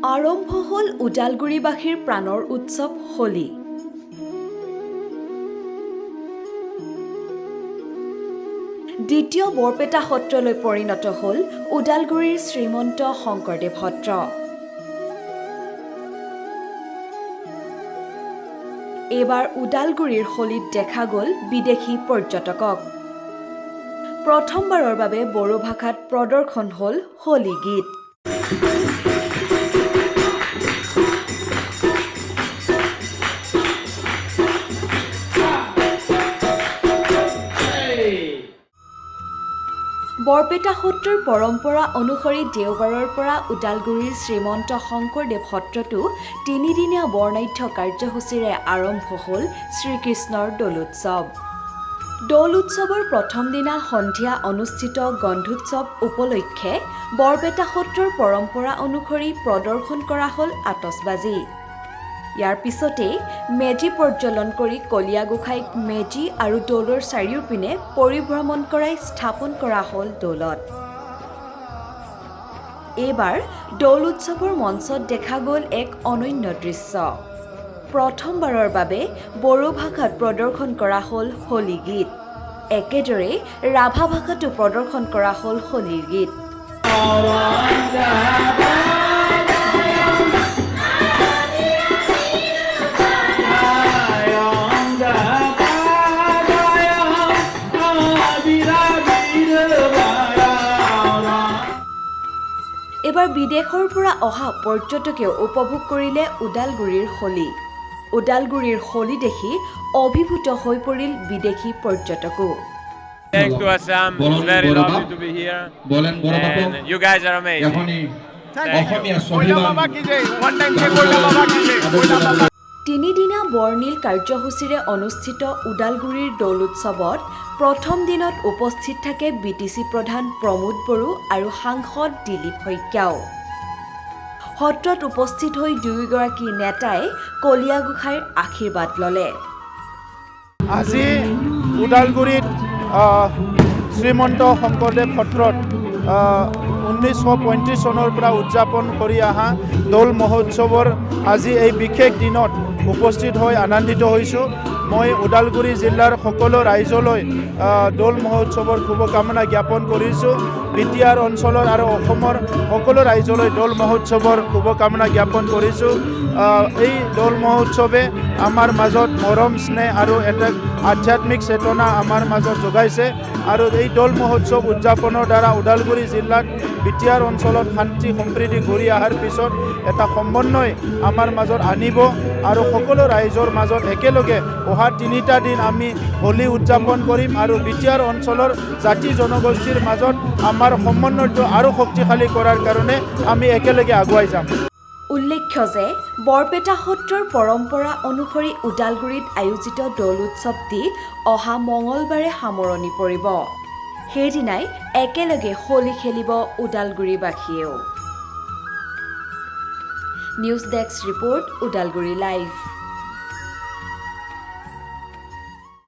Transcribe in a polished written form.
আৰম্ভ হ'ল উদালগুৰিবাসীৰ প্ৰাণৰ উৎসৱ হোলী। দ্বিতীয় বৰপেটা সত্ৰলৈ পৰিণত হ'ল উদালগুৰিৰ শ্ৰীমন্ত শংকৰদেৱ সত্ৰ। এইবাৰ উদালগুৰিৰ হোলীত দেখা গ'ল বিদেশী পৰ্যটকক। প্ৰথমবাৰৰ বাবে বড়ো ভাষাত প্ৰদৰ্শন হ'ল হোলী গীত। বৰপেটা সত্ৰৰ পৰম্পৰা অনুসৰি দেওবাৰৰ পৰা উদালগুৰিৰ শ্ৰীমন্ত শংকৰদেৱ সত্ৰতো তিনিদিনীয়া বৰ্ণাঢ্য কাৰ্যসূচীৰে আৰম্ভ হ'ল শ্ৰীকৃষ্ণৰ দৌল উৎসৱ। দৌল উৎসৱৰ প্ৰথম দিনা সন্ধিয়া অনুষ্ঠিত গন্ধোৎসৱ উপলক্ষে বৰপেটা সত্ৰৰ পৰম্পৰা অনুসৰি প্ৰদৰ্শন কৰা হ'ল আতচবাজী। ইয়াৰ পিছতেই মেজি প্ৰজ্বলন কৰি কলীয়া গোসাঁইক মেজি আৰু দৌলৰ চাৰিওপিনে পৰিভ্ৰমণ কৰাই স্থাপন কৰা হ'ল দৌলত। এইবাৰ দৌল উৎসৱৰ মঞ্চত দেখা গ'ল এক অনন্য দৃশ্য। প্ৰথমবাৰৰ বাবে বড়ো ভাষাত প্ৰদৰ্শন কৰা হ'ল হোলী গীত। একেদৰে ৰাভা ভাষাতো প্ৰদৰ্শন কৰা হ'ল হোলীৰ গীত। এবাৰ বিদেশৰ পৰা অহা পৰ্যটকেও উপভোগ কৰিলে উদালগুৰিৰ হোলী। উদালগুৰিৰ হোলী দেখি অভিভূত হৈ পৰিল বিদেশী পৰ্যটকো। Thanks to Assam, it's very lovely to be here. And you guys are amazing. Thank you. তিনিদিনা বৰ্ণিল কাৰ্যসূচীৰে অনুষ্ঠিত উদালগুৰিৰ দৌল উৎসৱত প্ৰথম দিনত উপস্থিত থাকে BTC প্ৰধান প্ৰমোদ বড়ো আৰু সাংসদ দিলীপ শইকীয়াও। সত্ৰত উপস্থিত হৈ দুয়োগৰাকী নেতাই কলীয়া গোসাঁইৰ আশীৰ্বাদ ল'লে। আজি উদালগুৰিত শ্ৰীমন্ত শংকৰদেৱ সত্ৰত 1935 চনৰ পৰা উদযাপন কৰি অহা দৌল মহোৎসৱৰ আজি এই বিশেষ দিনত উপস্থিত হৈ আনন্দিত হৈছোঁ। মই উদালগুৰি জিলাৰ সকলো ৰাইজলৈ দৌল মহোৎসৱৰ শুভকামনা জ্ঞাপন কৰিছোঁ। বিটিআৰ অঞ্চলৰ আৰু অসমৰ সকলো ৰাইজলৈ দৌল মহোৎসৱৰ শুভকামনা জ্ঞাপন কৰিছোঁ। এই দৌল মহোৎসৱে আমাৰ মাজত মৰম স্নেহ আৰু এটা আধ্যাত্মিক চেতনা আমাৰ মাজত যোগাইছে আৰু এই দৌল মহোৎসৱ উদযাপনৰ দ্বাৰা ওদালগুৰি জিলাত বিটিআৰ অঞ্চলত শান্তি সম্প্ৰীতি ঘূৰি অহাৰ পিছত এটা সমন্বয় আমাৰ মাজত আনিব আৰু সকলো ৰাইজৰ মাজত একেলগে অহা 3টা দিন আমি হোলী উদযাপন কৰিম আৰু বিটিআৰ অঞ্চলৰ জাতি জনগোষ্ঠীৰ মাজত আমাৰ সমন্বয়টো আৰু শক্তিশালী কৰাৰ কাৰণে আমি একেলগে আগুৱাই যাম। উল্লেখ্য যে বৰপেটা সত্ৰৰ পৰম্পৰা অনুসৰি উদালগুৰিত আয়োজিত দৌল উৎসৱটি অহা মঙলবাৰে সামৰণি পৰিব। সেইদিনাই একেলগে হোলী খেলিব উদালগুৰিবাসীয়েও। News desk report, Udalguri live.